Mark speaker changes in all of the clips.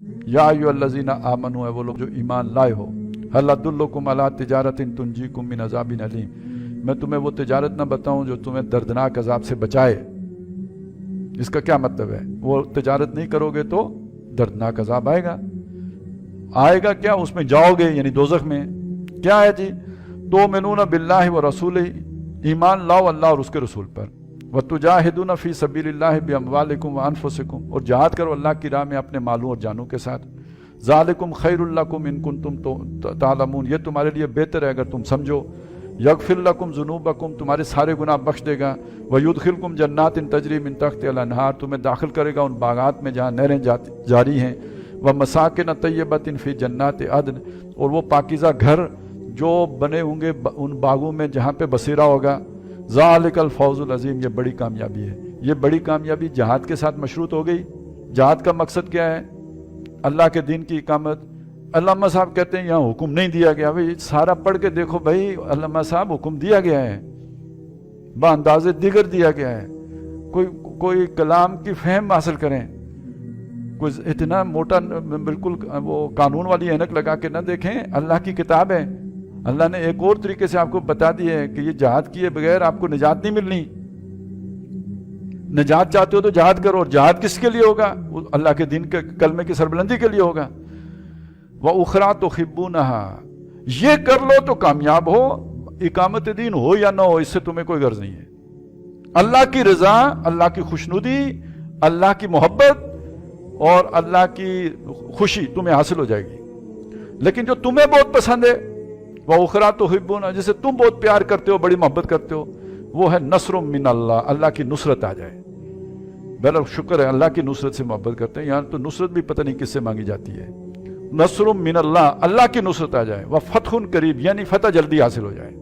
Speaker 1: या अय्युहल्लज़ीना आमनू, है वो लोग जो ईमान लाए हो, हल अदुल्लुकुम अला तिजारतिन तुंजीकुम मिन अज़ाबिन अलीम, मैं तुम्हें वो तिजारत ना बताऊं जो तुम्हें दर्दनाक अजाब से बचाए। इसका क्या मतलब है? वो तिजारत नहीं करोगे तो दर्दनाक अजाब आएगा। आएगा क्या? उसमें जाओगे, यानी दोज़ख में। क्या है जी? तुमिनूना बिल्लाहि व रसूलिही, ईमान लाओ अल्लाह और उसके रसूल पर। व तुजाहिदूना फी सबीलिल्लाहि बिअमवालिकुम व अनफुसिकुम, और जहाद करो अल्लाह की राह में अपने मालों और जानों के साथ। ज़ालिकुम खैरुल लकुम इन कुंतुम तालमून, ये तुम्हारे लिए बेहतर है अगर तुम समझो। यगफिर लकुम ज़ुनूबकुम, तुम्हारे सारे गुनाह बख्श देगा। व युदखिलकुम जन्नातिन तजरी मिन तहतिहा अल-अनहार, तुम्हें दाखिल करेगा उन बागात में जहाँ नहरें जारी हैं। व मसाकिन तय्यबतिन फी जन्नात अदन, और वो पाकीज़ा घर जो बने होंगे उन बागों में जहाँ पे बसेरा होगा। ज़ालिकल फौज़ुल अज़ीम, ये बड़ी कामयाबी है। ये बड़ी कामयाबी जहाद के साथ मशरूत हो गई। जहाद का मकसद क्या है? अल्लाह के दीन की इकामत। अल्लामा साहब कहते हैं यहाँ हुक्म नहीं दिया गया। भाई सारा पढ़ के देखो भाई, अल्लामा साहब हुक्म दिया गया है, बांदाज़े दिगर दिया गया है। कोई कलाम की फहम हासिल करें, कोई इतना मोटा बिल्कुल वो कानून वाली ऐनक लगा के ना देखें। अल्लाह की किताब है। अल्लाह ने एक और तरीके से आपको बता दिया है कि ये जहाद किए बगैर आपको निजात नहीं मिलनी। निजात चाहते हो तो जहाद करो, और जहाद किसके लिए होगा? अल्लाह के दिन के कलमे की सरबुलंदी के लिए होगा। व उखरा तो खिब्बूनहा, ये कर लो तो कामयाब हो। इकामत दीन हो या ना हो, इससे तुम्हें कोई गर्ज नहीं है। अल्लाह की रजा, अल्लाह की खुशनुदी, अल्लाह की मोहब्बत और अल्लाह की खुशी तुम्हें हासिल हो जाएगी। लेकिन जो तुम्हें बहुत पसंद है, वह उखरा तो हिब्बूना, जिसे तुम बहुत प्यार करते हो, बड़ी मोहब्बत करते हो, वो है नस्रुम मिन अल्लाह, अल्लाह की नुसरत आ जाए। बहरहाल शुक्र है अल्लाह की नुसरत से मोहब्बत करते हैं। यहाँ तो नुसरत भी पता नहीं किससे मांगी जाती है। नस्रुम मिन अल्लाह, अल्लाह की नुसरत आ जाए। वह फतहुन करीब, यानी फतह जल्दी हासिल हो जाए,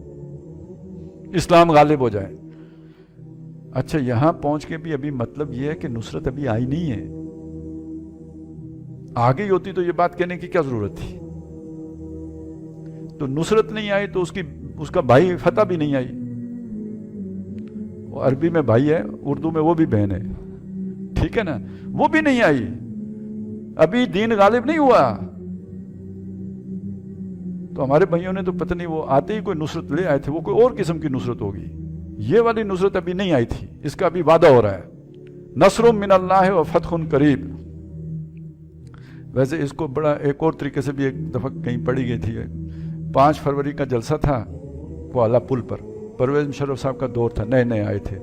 Speaker 1: इस्लाम गालिब हो जाए। अच्छा, यहां पहुंच के भी अभी मतलब यह है कि नुसरत अभी आई नहीं है। आ गई होती तो यह बात कहने की क्या जरूरत थी? तो नुसरत नहीं आई तो उसका भाई फतह भी नहीं आई। वो अरबी में भाई है, उर्दू में वो भी बहन है, ठीक है ना? वो भी नहीं आई, अभी दीन गालिब नहीं हुआ। तो हमारे भाइयों ने तो पता नहीं वो आते ही कोई नुसरत ले आए थे, वो कोई और किस्म की नुसरत होगी। ये वाली नुसरत अभी नहीं आई थी, इसका अभी वादा हो रहा है। नस्रुम मिन अल्लाह व फतहुन करीब। वैसे इसको बड़ा एक और तरीके से भी एक दफा कहीं पढ़ी गई थी। 5 फरवरी का जलसा था कुआला पुल पर, परवेज़ मुशर्रफ साहब का दौर था, नए नए आए थे।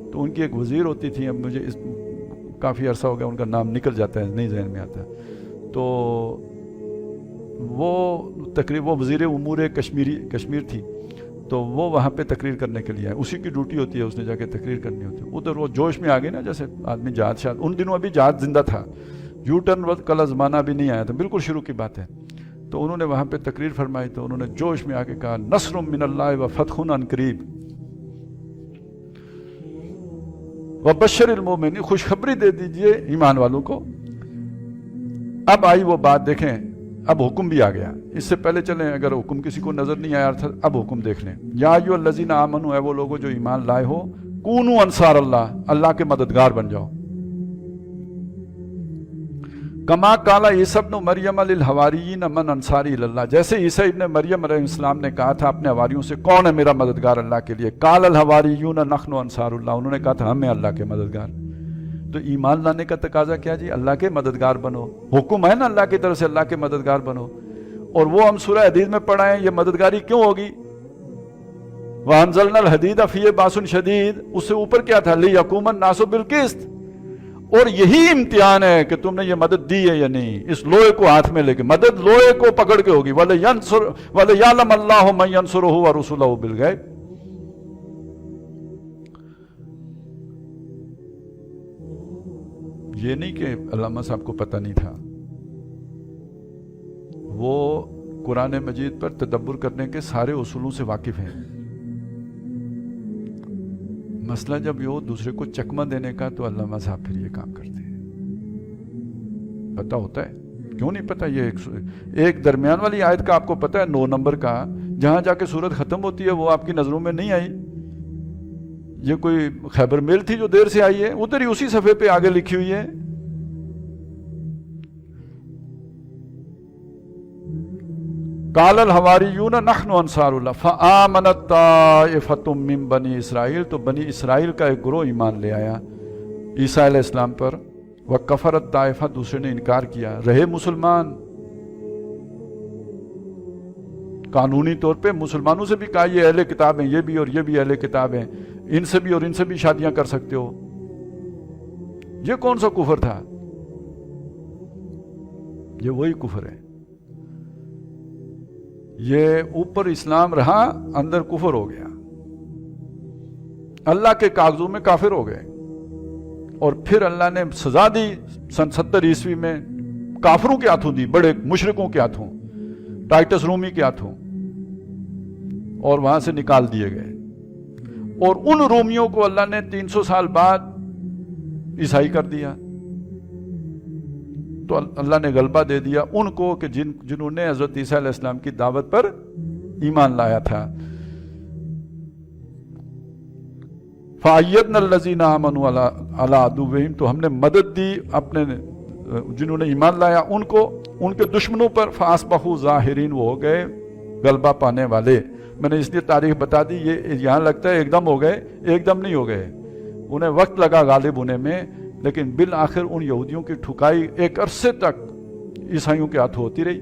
Speaker 1: तो उनकी एक वज़ीर होती थी, अब मुझे काफ़ी अरसा हो गया, उनका नाम निकल जाता है, नहीं जहन में आता। तो वो तकरीर, वो वज़ीर उमूर कश्मीर थी, तो वो वहाँ पे तकरीर करने के लिए आए। उसी की ड्यूटी होती है, उसने जाके तकरीर करनी होती है। उधर वो जोश में आ गए ना, जैसे आदमी जहाद शायद उन दिनों अभी जहाद जिंदा था, यू टर्न का ज़माना भी नहीं आया था, बिल्कुल शुरू की बात है। तो उन्होंने वहाँ पे तकरीर फरमाई, तो उन्होंने जोश में आके कहा नस्रुम मिनल्लाह व फतहुन करीब व बशरिल मोमिनीन, खुशखबरी दे दीजिए ईमान वालों को। अब आई वो बात, देखें अब हुक्म भी आ गया। इससे पहले चलें, अगर हुक्म किसी को नजर नहीं आया था, अब हुक्म देख लें। या अय्युहल्लज़ीना आमनू, है वो लोगो जो ईमान लाए हो, कूनू अंसार अल्लाह, अल्लाह के मददगार बन जाओ। कमा काला ईसा इब्न मरियम लिल हवारियीन मन अंसारी इल्लाह, जैसे ईसा इब्न मरियम अलैहिस्सलाम ने कहा था अपने हवारियों से, कौन है मेरा मददगार अल्लाह के लिए? काल अल हवारियून नहनु अंसारुल्लाह, उन्होंने कहा था हम हैं अल्लाह के मददगार। तो ईमान लाने का तकाजा क्या जी? अल्लाह के मददगार बनो। हुक्म है ना अल्लाह की तरफ से, अल्लाह के मददगार बनो। और वो हम सूरह हदीद में पढ़ाएं, ये मददगारी क्यों होगी? व अंज़लनल हदीद फीहि बासुन शदीद, उससे ऊपर क्या था? लियकुमन नासु बिल किस्त। और यही इम्तिहान है कि तुमने ये मदद दी है या नहीं। इस लोहे को हाथ में लेके, मदद लोहे को पकड़ के होगी। वले यालम अल्लाहु मन यंसुरुहु व रुसुलहु बिल गैब। ये नहीं कि अल्लामा साहब को पता नहीं था, वो कुरान मजीद पर तदब्बुर करने के सारे उसूलों से वाकिफ हैं। मसला जब यो दूसरे को चकमा देने का, तो अल्लामा साहब फिर ये काम करते हैं। पता होता है, क्यों नहीं पता? ये एक दरमियान वाली आयत का आपको पता है, 9 नंबर का, जहां जाके सूरत खत्म होती है, वो आपकी नजरों में नहीं आई। ये कोई खैबर मेल थी जो देर से आई है, उधर ही उसी सफ़े पे आगे लिखी हुई है। قال الحواریون نحن انصاراللہ فآمنت طائفۃ من بنی اسرائیل، تو بنی اسرائیل کا ایک گروہ ایمان لے آیا عیسیٰ علیہ السلام پر، وکفرت طائفہ، دوسرے نے انکار کیا، رہے مسلمان۔ قانونی طور پہ مسلمانوں سے بھی کہا یہ اہل کتاب ہیں، یہ بھی اور یہ بھی اہل کتاب ہیں، ان سے بھی اور ان سے بھی شادیاں کر سکتے ہو۔ یہ کون سا کفر تھا؟ یہ وہی کفر ہے، یہ اوپر اسلام رہا، اندر کفر ہو گیا، اللہ کے کاغذوں میں کافر ہو گئے۔ اور پھر اللہ نے سزا دی سن 70 عیسوی میں، کافروں کے ہاتھوں دی، بڑے مشرکوں کے ہاتھوں، ٹائٹس رومی کے ہاتھوں، اور وہاں سے نکال دیے گئے۔ اور ان رومیوں کو اللہ نے 300 سال بعد عیسائی کر دیا، تو اللہ نے غلبہ دے دیا ان کو کہ جنہوں نے حضرت عیسیٰ علیہ السلام کی دعوت پر ایمان لایا تھا۔ فَأَيَّدْنَا الَّذِينَ آمَنُوا عَلَىٰ عَدُوِّهِمْ، تو ہم نے مدد دی اپنے جنہوں نے ایمان لایا ان کو ان کے دشمنوں پر، فَأَصْبَحُوا ظَاهِرِينَ، وہ ہو گئے غلبہ پانے والے۔ میں نے اس لیے تاریخ بتا دی، یہ یہاں لگتا ہے ایک دم ہو گئے، ایک دم نہیں ہو گئے، انہیں وقت لگا غالب ہونے میں، لیکن بالآخر ان یہودیوں کی ٹھکائی ایک عرصے تک عیسائیوں کے ہاتھ ہوتی رہی۔